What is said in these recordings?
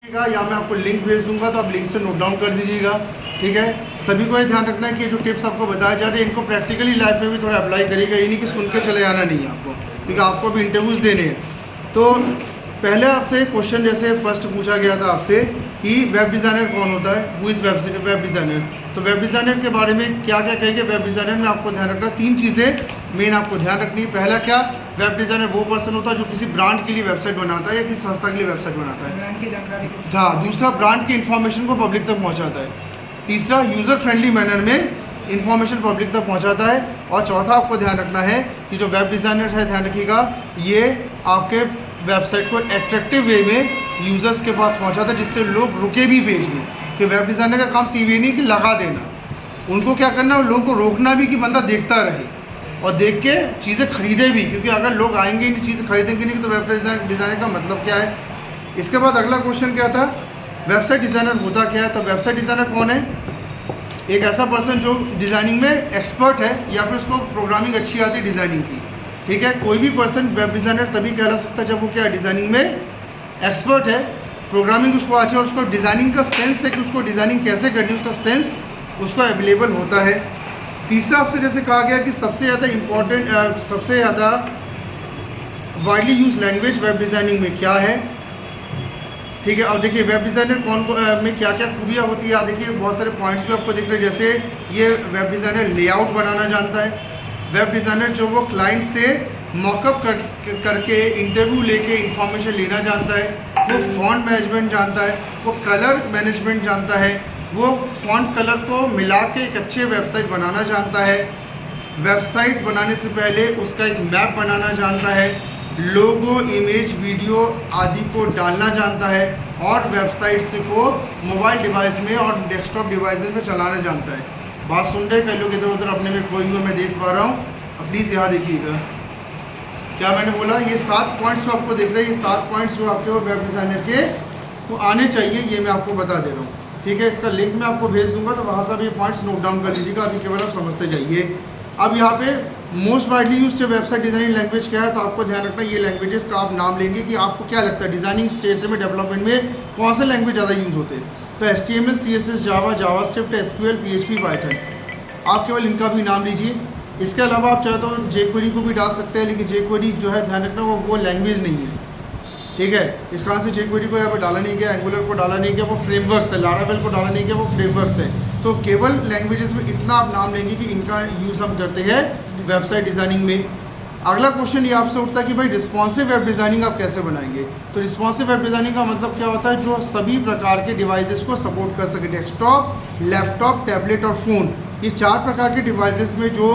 या मैं आपको लिंक भेज दूंगा तो आप लिंक से नोट डाउन कर दीजिएगा। ठीक है, सभी को ये ध्यान रखना है कि जो टिप्स आपको बताए जा रहे हैं इनको प्रैक्टिकली लाइफ में भी थोड़ा अप्लाई करिएगा, ये नहीं कि सुन के चले आना नहीं है आपको, क्योंकि आपको भी इंटरव्यूज़ देने हैं। तो पहले आपसे क्वेश्चन जैसे फर्स्ट पूछा गया था आपसे कि वेब डिज़ाइनर कौन होता है, हु इज़ वेब डिज़ाइनर। तो वेब डिज़ाइनर के बारे में क्या क्या कहेंगे। वेब डिज़ाइनर में आपको ध्यान रखना 3 चीज़ें मेन आपको ध्यान रखनी है। पहला क्या, वेब डिज़ाइनर वो पर्सन होता है जो किसी ब्रांड के लिए वेबसाइट बनाता है या किसी संस्था के लिए वेबसाइट बनाता है, ब्रांड की जानकारी। हाँ। दूसरा, ब्रांड की इन्फॉर्मेशन को पब्लिक तक पहुंचाता है। तीसरा, यूज़र फ्रेंडली मैनर में इन्फॉर्मेशन पब्लिक तक पहुंचाता है। और चौथा आपको ध्यान रखना है कि जो वेब डिज़ाइनर है, ध्यान रखिएगा, ये आपके वेबसाइट को एट्रैक्टिव वे में यूज़र्स के पास पहुंचाता है जिससे लोग रुके भी पेज में। कि वेब डिज़ाइनर का काम सिर्फ ये नहीं कि लगा देना, उनको क्या करना है, लोगों को रोकना भी कि बंदा देखता रहे और देख के चीज़ें खरीदे भी, क्योंकि अगर लोग आएंगे नहीं, चीज़ खरीदेंगे नहीं तो वेब डिज़ाइनर का मतलब क्या है। इसके बाद अगला क्वेश्चन क्या था, वेबसाइट डिज़ाइनर होता क्या है। तो वेबसाइट डिज़ाइनर कौन है, एक ऐसा पर्सन जो डिज़ाइनिंग में एक्सपर्ट है या फिर उसको प्रोग्रामिंग अच्छी आती है डिज़ाइनिंग की। ठीक है, कोई भी पर्सन वेब डिज़ाइनर तभी कहला सकता है जब वो क्या है, डिज़ाइनिंग में एक्सपर्ट है, प्रोग्रामिंग उसको अच्छा है और उसको डिज़ाइनिंग का सेंस है कि उसको डिज़ाइनिंग कैसे करनी है, उसका सेंस उसको अवेलेबल होता है। तीसरा आपसे जैसे कहा गया कि सबसे ज़्यादा इम्पॉर्टेंट, सबसे ज़्यादा widely use language web designing में क्या है। ठीक है, अब देखिए वेब डिज़ाइनर में क्या क्या खूबियाँ होती है। देखिए बहुत सारे पॉइंट्स भी आपको दिख रहे हैं, जैसे ये वेब डिज़ाइनर लेआउट बनाना जानता है। वेब डिज़ाइनर जो वो क्लाइंट से मॉकअप करके इंटरव्यू लेके इंफॉर्मेशन लेना जानता है, वो फॉन्ट मैनेजमेंट जानता है, वो कलर मैनेजमेंट जानता है, वो फॉन्ट कलर को मिला के एक अच्छे वेबसाइट बनाना जानता है। वेबसाइट बनाने से पहले उसका एक मैप बनाना जानता है, लोगो, इमेज, वीडियो आदि को डालना जानता है और वेबसाइट्स को मोबाइल डिवाइस में और डेस्कटॉप डिवाइसेस में चलाना जानता है। बात सुन रहे कई लोग इधर उधर अपने में खोए हुए मैं देख पा रहा हूँ। अब प्लीज़ यहाँ देखिएगा क्या मैंने बोला, ये 7 पॉइंट्स जो आपको दिख रहे हैं, ये 7 पॉइंट्स जो आपके वेब डिज़ाइनर के को आने चाहिए, ये मैं आपको बता दे रहा हूँ। ठीक है, इसका लिंक मैं आपको भेज दूंगा, तो वहाँ से आप ये पॉइंट्स नोट डाउन कर लीजिएगा, अभी केवल आप समझते जाइए। अब यहाँ पे most widely used website designing language क्या है, तो आपको ध्यान रखना ये लैंग्वेजेस का आप नाम लेंगे कि आपको क्या लगता है डिज़ाइनिंग क्षेत्र में, डेवलपमेंट में कौन से लैंग्वेज ज़्यादा यूज़ होते हैं। तो HTML, CSS, जावा, जावास्क्रिप्ट, SQL, PHP, पाइथन, आप केवल इनका भी नाम लीजिए। इसके अलावा आप चाहे तो jQuery को भी डाल सकते हैं, लेकिन jQuery जो है ध्यान रखना वो लैंग्वेज नहीं है। ठीक है, इस कारण से jQuery को यहाँ पर डाला नहीं गया, एंगुलर को डाला नहीं गया, वो फ्रेमवर्क्स है, लारावेल को डाला नहीं गया, वो फ्रेमवर्क्स है। तो केवल लैंग्वेजेस में इतना आप नाम लेंगे कि इनका यूज़ हम करते हैं वेबसाइट डिज़ाइनिंग में। अगला क्वेश्चन ये आपसे उठता है कि भाई रिस्पॉन्सिव वेब डिज़ाइनिंग आप कैसे बनाएंगे। तो रिस्पॉन्सिव वेब डिज़ाइनिंग का मतलब क्या होता है, जो सभी प्रकार के डिवाइसेस को सपोर्ट कर सके, डेस्कटॉप, लैपटॉप, टैबलेट और फ़ोन, ये 4 प्रकार के डिवाइसेस में जो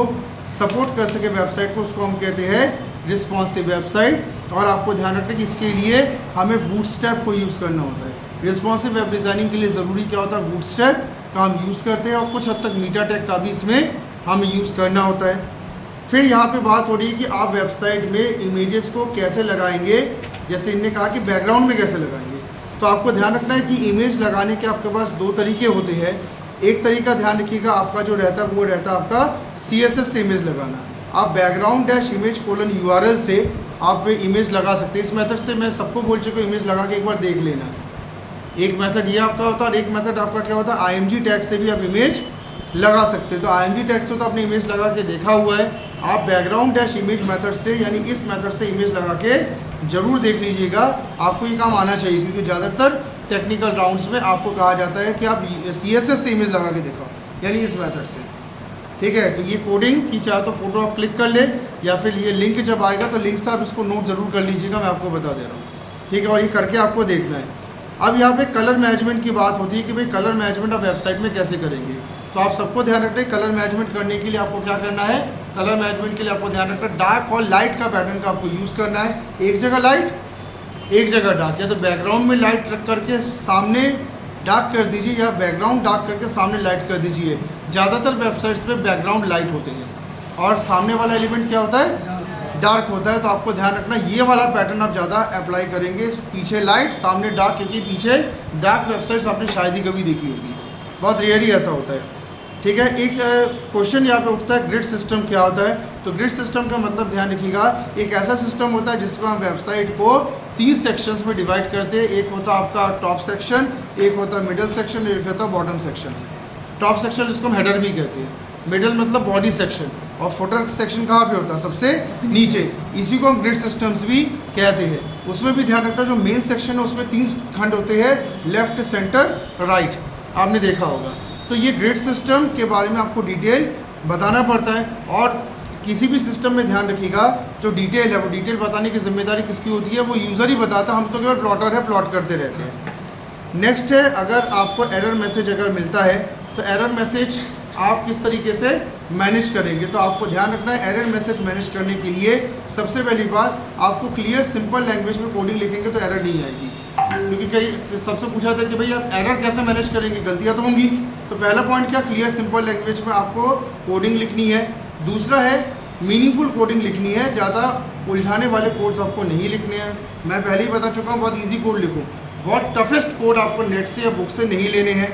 सपोर्ट कर सके वेबसाइट को, उसको हम कहते हैं रिस्पॉन्सिव वेबसाइट। और आपको ध्यान रखना कि इसके लिए हमें बूटस्ट्रैप को यूज़ करना होता है। रिस्पॉन्सिव वेब डिज़ाइनिंग के लिए ज़रूरी क्या होता है, बूटस्ट्रैप का हम यूज़ करते हैं और कुछ हद तक मीटाटेक का भी इसमें हमें यूज़ करना होता है। फिर यहाँ पे बात हो रही है कि आप वेबसाइट में इमेजेस को कैसे लगाएंगे, जैसे इनने कहा कि बैकग्राउंड में कैसे लगाएंगे। तो आपको ध्यान रखना है कि इमेज लगाने के आपके पास 2 तरीके होते हैं। एक तरीका ध्यान रखिएगा आपका जो रहता है वो रहता है आपका CSS से इमेज लगाना। आप बैकग्राउंड-image:URL से आप इमेज लगा सकते हैं। इस मेथड से मैं सबको बोल चुका हूँ, इमेज लगा के एक बार देख लेना। एक मेथड ये आपका होता है और एक मेथड आपका क्या होता है, IMG टैग से भी आप इमेज लगा सकते हैं। तो IMG टैग से तो आपने इमेज लगा के देखा हुआ है, आप बैकग्राउंड-image मेथड से यानी इस मेथड से इमेज लगा के ज़रूर देख लीजिएगा। आपको ये काम आना चाहिए, क्योंकि ज़्यादातर टेक्निकल राउंड्स में आपको कहा जाता है कि आप CSS से इमेज लगा के दिखाओ, यानी इस मेथड से। ठीक है, तो ये कोडिंग की चाहे तो फोटो आप क्लिक कर ले या फिर ये लिंक जब आएगा तो लिंक से आप इसको नोट ज़रूर कर लीजिएगा, मैं आपको बता दे रहा हूँ। ठीक है, और ये करके आपको देखना है। अब यहाँ पे कलर मैनेजमेंट की बात होती है कि भाई कलर मैनेजमेंट आप वेबसाइट में कैसे करेंगे। तो आप सबको ध्यान रखना है, कलर मैनेजमेंट करने के लिए आपको क्या करना है, कलर मैनेजमेंट के लिए आपको ध्यान रखना है डार्क और लाइट का पैटर्न का आपको यूज़ करना है। एक जगह लाइट, एक जगह डार्क, या तो बैकग्राउंड में लाइट रख करके सामने डार्क कर दीजिए या बैकग्राउंड डार्क करके सामने लाइट कर दीजिए। ज़्यादातर वेबसाइट्स पे बैकग्राउंड लाइट होते हैं और सामने वाला एलिमेंट क्या होता है, डार्क होता है। तो आपको ध्यान रखना ये वाला पैटर्न आप ज़्यादा अप्लाई करेंगे, पीछे लाइट सामने डार्क, क्योंकि पीछे डार्क वेबसाइट्स आपने शायद ही कभी देखी होगी, बहुत रेयर ही ऐसा होता है। ठीक है, एक क्वेश्चन यहाँ पे उठता है ग्रिड सिस्टम क्या होता है। तो ग्रिड सिस्टम का मतलब ध्यान रखिएगा, एक ऐसा सिस्टम होता है जिसमें हम वेबसाइट को 3 सेक्शंस में डिवाइड करते हैं। एक होता है आपका टॉप सेक्शन, एक होता है मिडल सेक्शन, एक होता है बॉटम सेक्शन। टॉप सेक्शन जिसको हम हेडर भी कहते हैं, मिडल मतलब बॉडी सेक्शन, और फुटर सेक्शन कहाँ पे होता है? सबसे नीचे। इसी को हम ग्रिड सिस्टम्स भी कहते हैं। उसमें भी ध्यान रखना, जो मेन सेक्शन है उसमें 3 खंड होते हैं, लेफ्ट, सेंटर, राइट, आपने देखा होगा। तो ये ग्रिड सिस्टम के बारे में आपको डिटेल बताना पड़ता है, और किसी भी सिस्टम में ध्यान रखिएगा जो डिटेल है वो डिटेल बताने की जिम्मेदारी किसकी होती है? वो यूज़र ही बताता, हम तो केवल प्लॉटर है, प्लॉट करते रहते हैं। नेक्स्ट है, अगर आपको एरर मैसेज अगर मिलता है तो एरर मैसेज आप किस तरीके से मैनेज करेंगे? तो आपको ध्यान रखना है, एरर मैसेज मैनेज करने के लिए सबसे पहली बात आपको क्लियर सिंपल लैंग्वेज में कोडिंग लिखेंगे तो एरर नहीं आएगी। क्योंकि कई सबसे पूछा था कि भाई आप एरर कैसे मैनेज करेंगे, गलतियाँ तो होंगी। तो पहला पॉइंट क्या, क्लियर सिंपल लैंग्वेज में आपको कोडिंग लिखनी है। दूसरा है मीनिंगफुल कोडिंग लिखनी है, ज़्यादा उलझाने वाले कोड्स आपको नहीं लिखने हैं। मैं पहले ही बता चुका हूँ, बहुत ईजी कोड लिखूँ, बहुत टफेस्ट कोड आपको नेट से या बुक से नहीं लेने हैं।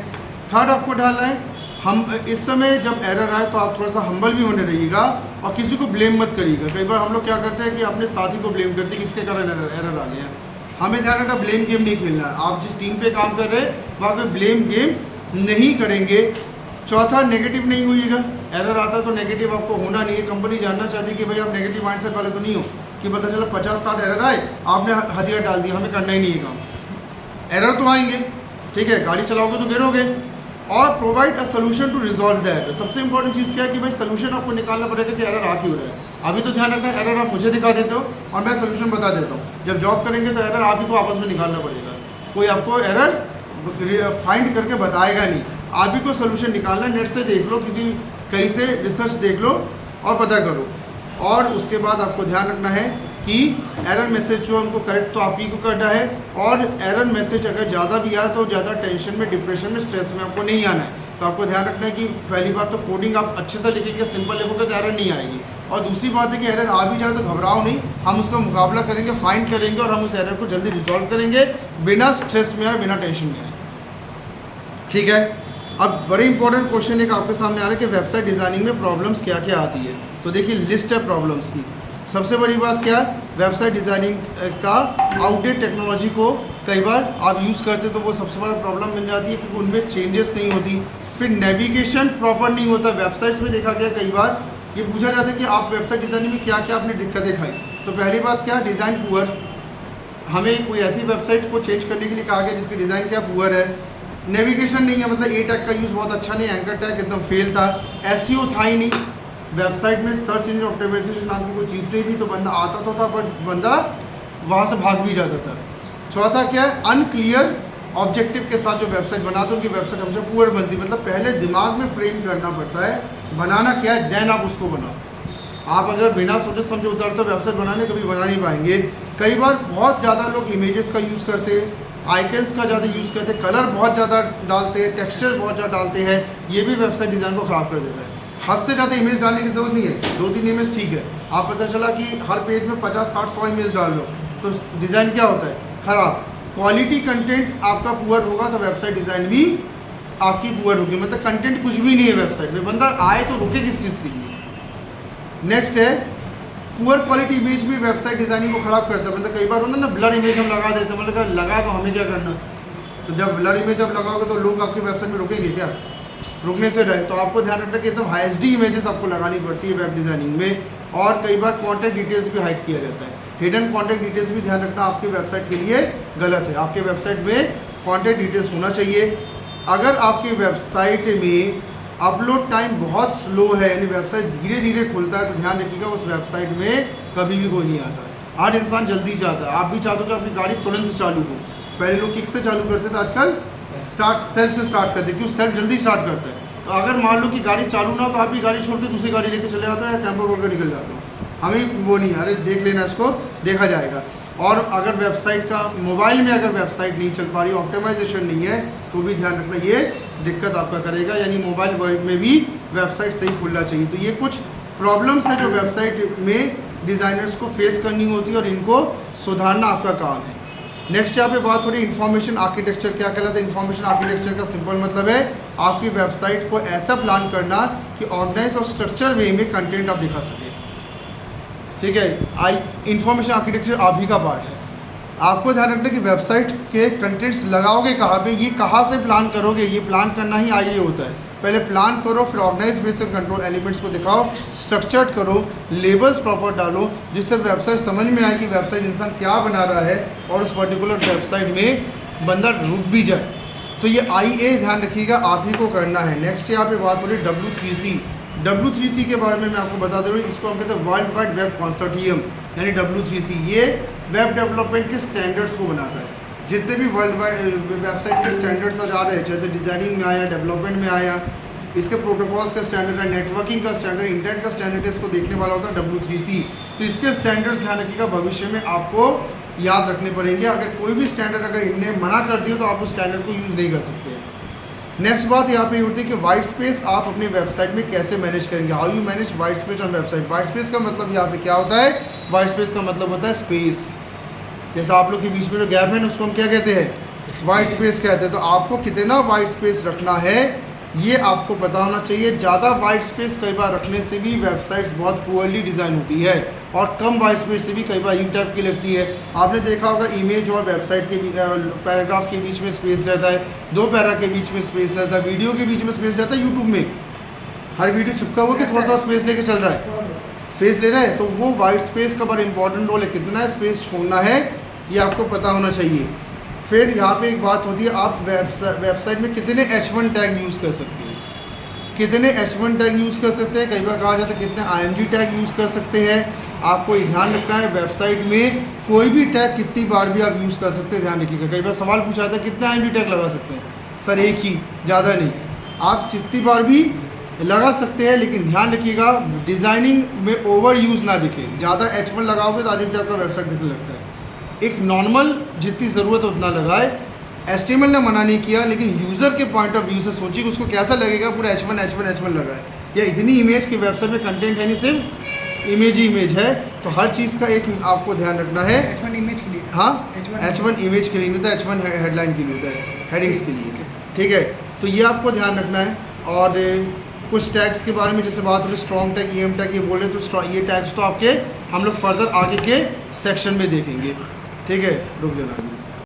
थर्ड आपको डालना है, हम इस समय जब एरर आए तो आप थोड़ा सा हम्बल भी बने रहिएगा और किसी को ब्लेम मत करिएगा। कई बार हम लोग क्या करते हैं कि अपने साथी को ब्लेम करते हैं कि इसके कारण एरर आ गया। हमें ध्यान रखना, ब्लेम गेम नहीं खेलना है। आप जिस टीम पे काम कर रहे हैं वहाँ पे ब्लेम गेम नहीं करेंगे। चौथा, नेगेटिव नहीं होइएगा। एरर आता है तो नेगेटिव आपको होना नहीं है। कंपनी जानना चाहती है कि भाई आप नेगेटिव माइंडसेट वाले तो नहीं हो कि पता चला 50-60 एरर आए, आपने हथियार डाल दिया, हमें करना ही नहीं है काम। एरर तो आएंगे, ठीक है, गाड़ी चलाओगे तो गिरोगे। और provide a solution to resolve the error. सबसे इंपॉर्टेंट चीज़ क्या है कि भाई सोल्यूशन आपको निकालना पड़ेगा कि एरर आ क्यों रहा है। अभी तो ध्यान रखना, एरर आप मुझे दिखा देते हो और मैं सोल्यूशन बता देता हूँ। जब जॉब करेंगे तो एरर आप ही को आपस में निकालना पड़ेगा, कोई आपको एरर फाइंड करके बताएगा नहीं। आप ही को सोल्यूशन निकालना, नेट से देख लो, किसी कहीं से रिसर्च देख लो और पता करो। और उसके बाद आपको ध्यान रखना है कि एरर मैसेज जो हमको करेक्ट तो आप ही को करना है। और एरर मैसेज अगर ज़्यादा भी आए तो ज़्यादा टेंशन में, डिप्रेशन में, स्ट्रेस में आपको नहीं आना है। तो आपको ध्यान रखना है कि पहली बात तो कोडिंग आप अच्छे से लिखेंगे, सिंपल लिखोगे तो एरर नहीं आएगी। और दूसरी बात है कि एरर आ भी जाए तो घबराओ नहीं, हम उसका मुकाबला करेंगे, फाइंड करेंगे और हम उस एरर को जल्दी रिजॉल्व करेंगे, बिना स्ट्रेस में आए, बिना टेंशन में आए। ठीक है, अब बड़े इंपॉर्टेंट क्वेश्चन एक आपके सामने आ रहा है कि वेबसाइट डिज़ाइनिंग में प्रॉब्लम्स क्या क्या आती है। तो देखिए, लिस्ट है प्रॉब्लम्स की। सबसे बड़ी बात क्या है, वेबसाइट डिज़ाइनिंग का आउटडेट टेक्नोलॉजी को कई बार आप यूज़ करते तो वो सबसे बड़ा प्रॉब्लम बन जाती है क्योंकि उनमें चेंजेस नहीं होती। फिर नेविगेशन प्रॉपर नहीं होता। वेबसाइट्स में देखा गया कई बार ये पूछा जाता है कि आप वेबसाइट डिज़ाइनिंग में क्या क्या आपने दिक्कतें खाई। तो पहली बात क्या, डिज़ाइन पुअर। हमें कोई ऐसी वेबसाइट को चेंज करने के लिए कहा गया जिसकी डिज़ाइन क्या पुअर है। नेविगेशन नहीं है, मतलब ए टैग का यूज़ बहुत अच्छा नहीं, एंकर टैग एकदम फेल था, एसईओ था ही नहीं वेबसाइट में, सर्च इंजन ऑप्टिमाइजेशन नाम की कोई चीज़ नहीं थी। तो बंदा आता तो था पर बंदा वहाँ से भाग भी जाता था। चौथा क्या है, अनक्लियर ऑब्जेक्टिव के साथ जो वेबसाइट बनाते हो उनकी वेबसाइट हमेशा पुअर बनती, मतलब पहले दिमाग में फ्रेम करना पड़ता है बनाना क्या है, देन आप उसको बनाओ। आप अगर बिना सोचे समझे उतरते हो वेबसाइट बनाने, कभी बना नहीं पाएंगे। कई बार बहुत ज़्यादा लोग इमेजेस का यूज़ करते हैं, आइकन्स का ज़्यादा यूज़ करते हैं, कलर बहुत ज़्यादा डालते हैं, टेक्सचर बहुत ज़्यादा डालते हैं, ये भी वेबसाइट डिज़ाइन को ख़राब कर देता है। हद से ज़्यादा इमेज डालने की ज़रूरत नहीं है, 2-3 इमेज ठीक है। आप पता चला कि हर पेज में 50-60-100 इमेज डाल लो तो डिज़ाइन क्या होता है, ख़राब। क्वालिटी कंटेंट आपका पुअर होगा तो वेबसाइट डिज़ाइन भी आपकी पुअर होगी, मतलब कंटेंट कुछ भी नहीं है वेबसाइट में, बंदा आए तो रुके किस चीज़ के लिए। नेक्स्ट है, पुअर क्वालिटी इमेज भी वेबसाइट डिज़ाइनिंग को ख़राब करता है। मतलब कई बार होता है ना, ब्लर इमेज हम लगा देते हैं, मतलब लगा तो हमें क्या करना। तो जब ब्लर इमेज आप लगाओगे तो लोग आपकी वेबसाइट में रुकेंगे क्या, रुकने से रहे। तो आपको ध्यान रखना कि एकदम हाईएसडी इमेजेस आपको लगानी पड़ती है वेब डिज़ाइनिंग में। और कई बार कॉन्टैक्ट डिटेल्स भी हाइड किया जाता है, हिडन कॉन्टैक्ट डिटेल्स भी ध्यान रखना आपकी वेबसाइट के लिए गलत है। आपके वेबसाइट में कॉन्टैक्ट डिटेल्स होना चाहिए। अगर आपकी वेबसाइट में अपलोड टाइम बहुत स्लो है, यानी वेबसाइट धीरे धीरे खुलता है, तो ध्यान रखिएगा उस वेबसाइट में कभी भी कोई नहीं आता। आज इंसान जल्दी चाहता है, आप भी चाहते हो कि आपकी गाड़ी तुरंत चालू हो। पहले लोग किक से चालू करते थे, आजकल सेल्फ से स्टार्ट करते, क्यों, सेल्फ जल्दी स्टार्ट करता है। तो अगर मान लो कि गाड़ी चालू ना हो तो आप भी गाड़ी छोड़ के दूसरी गाड़ी लेके चले जाते हो या टेम्पो पकड़ निकल जाते हो। हमें वो नहीं, अरे देख लेना, इसको देखा जाएगा। और अगर वेबसाइट का मोबाइल में अगर वेबसाइट नहीं चल पा रही, ऑप्टिमाइजेशन नहीं है, तो भी ध्यान रखना ये दिक्कत आपका करेगा, यानी मोबाइल वर्ल्ड में भी वेबसाइट सही खुलना चाहिए। तो ये कुछ प्रॉब्लम्स हैं जो वेबसाइट में डिज़ाइनर्स को फेस करनी होती है और इनको सुधारना आपका काम है। नेक्स्ट यहाँ पे बात हो रही है इन्फॉर्मेशन आर्किटेक्चर। क्या कहलाता है इन्फॉर्मेशन आर्किटेक्चर का सिंपल मतलब है आपकी वेबसाइट को ऐसा प्लान करना कि ऑर्गेनाइज और स्ट्रक्चर वे में कंटेंट आप दिखा सकें। ठीक है, इन्फॉर्मेशन आर्किटेक्चर आप ही का पार्ट है। आपको ध्यान रखना कि वेबसाइट के कंटेंट्स लगाओगे कहाँ पे, ये कहाँ से प्लान करोगे, ये प्लान करना ही आइए होता है। पहले प्लान करो, फिर ऑर्गेनाइज बेसिक कंट्रोल एलिमेंट्स को दिखाओ, स्ट्रक्चर्ड करो, लेबल्स प्रॉपर डालो, जिससे वेबसाइट समझ में आए कि वेबसाइट इंसान क्या बना रहा है और उस पर्टिकुलर वेबसाइट में बंदा रुक भी जाए। तो ये IA ध्यान रखिएगा, आप ही को करना है। नेक्स्ट यहाँ पे बात हो रही है W3C। W3C के बारे में मैं आपको बता दे रहा हूँ, इसको हम कहते हैं वर्ल्ड वाइड वेब कंसोर्टियम, यानी W3C। ये वेब डेवलपमेंट के स्टैंडर्ड्स को बनाता है। जितने भी वर्ल्ड वाइड वेबसाइट के स्टैंडर्ड्स आ रहे हैं, जैसे डिज़ाइनिंग में आया, डेवलपमेंट में आया, इसके प्रोटोकॉल्स का स्टैंडर्ड है, नेटवर्किंग का स्टैंडर्ड, इंटरनेट का स्टैंडर्ड है, इसको देखने वाला होता है W3C। तो इसके स्टैंडर्ड्स ध्यान रखिएगा, भविष्य में आपको याद रखने पड़ेंगे। अगर कोई भी स्टैंडर्ड अगर इनने मना कर दिया तो आप उस स्टैंडर्ड को यूज़ नहीं कर सकते। नेक्स्ट बात यहाँ पे होती है कि वाइट स्पेस आप अपनी वेबसाइट में कैसे मैनेज करेंगे, how you manage white space on website. White space का मतलब यहाँ पे क्या होता है, वाइट स्पेस का मतलब होता है स्पेस। जैसे आप लोग के बीच में जो गैप है ना, उसको हम क्या कहते हैं, वाइट स्पेस कहते हैं। तो आपको कितना वाइट स्पेस रखना है ये आपको पता होना चाहिए। ज़्यादा वाइट स्पेस कई बार रखने से भी वेबसाइट्स बहुत पुअरली डिज़ाइन होती है, और कम वाइट स्पेस से भी कई बार यू टाइप की लगती है। आपने देखा होगा इमेज और वेबसाइट के पैराग्राफ के बीच में स्पेस रहता है, 2 पैरा के बीच में स्पेस रहता है, वीडियो के बीच में स्पेस रहता है। यूट्यूब में हर वीडियो चिपका हुआ कि थोड़ा थोड़ा स्पेस लेके चल रहा है, स्पेस ले रहा है। तो वो वाइट स्पेस का बड़ा इंपॉर्टेंट रोल है, कितना स्पेस छोड़ना है ये आपको पता होना चाहिए। फिर यहाँ पे एक बात होती है, आप वेबसाइट में कितने H1 टैग यूज़ कर सकते हैं, कितने H1 टैग यूज़ कर सकते हैं। कई बार कहा जाता है कितने IMG टैग यूज़ कर सकते हैं। आपको ये ध्यान रखना है, वेबसाइट में कोई भी टैग कितनी बार भी आप यूज़ कर सकते हैं, ध्यान रखिएगा। कई बार सवाल पूछा जाता है कितने IMG टैग लगा सकते हैं, सर एक ही, ज़्यादा नहीं। आप जितनी बार भी लगा सकते हैं, लेकिन ध्यान रखिएगा डिज़ाइनिंग में ओवर यूज़ ना दिखे। ज़्यादा H1 लगाओगे तो IMG टैग का वेबसाइट दिखने लगता है। एक नॉर्मल जितनी ज़रूरत है उतना लगाए। HTML ने मना नहीं किया, लेकिन यूज़र के पॉइंट ऑफ व्यू से सोचिए कि उसको कैसा लगेगा पूरा H1 लगाए, या इतनी इमेज की वेबसाइट में कंटेंट है नहीं, सिर्फ इमेज ही इमेज है। तो हर चीज़ का एक आपको ध्यान रखना है। H1 इमेज के लिए, हाँ H1 इमेज के लिए नहीं होता, H1 हेडलाइन के लिए होता है, हेडिंग्स के लिए, ठीक है। तो ये आपको ध्यान रखना है। और कुछ टैग्स के बारे में जैसे बात हो रही स्ट्रॉन्ग टैग, EM टैग, ये बोले तो ये टैग्स तो आपके हम लोग फर्दर आगे के सेक्शन में देखेंगे, ठीक है। रुक जाना।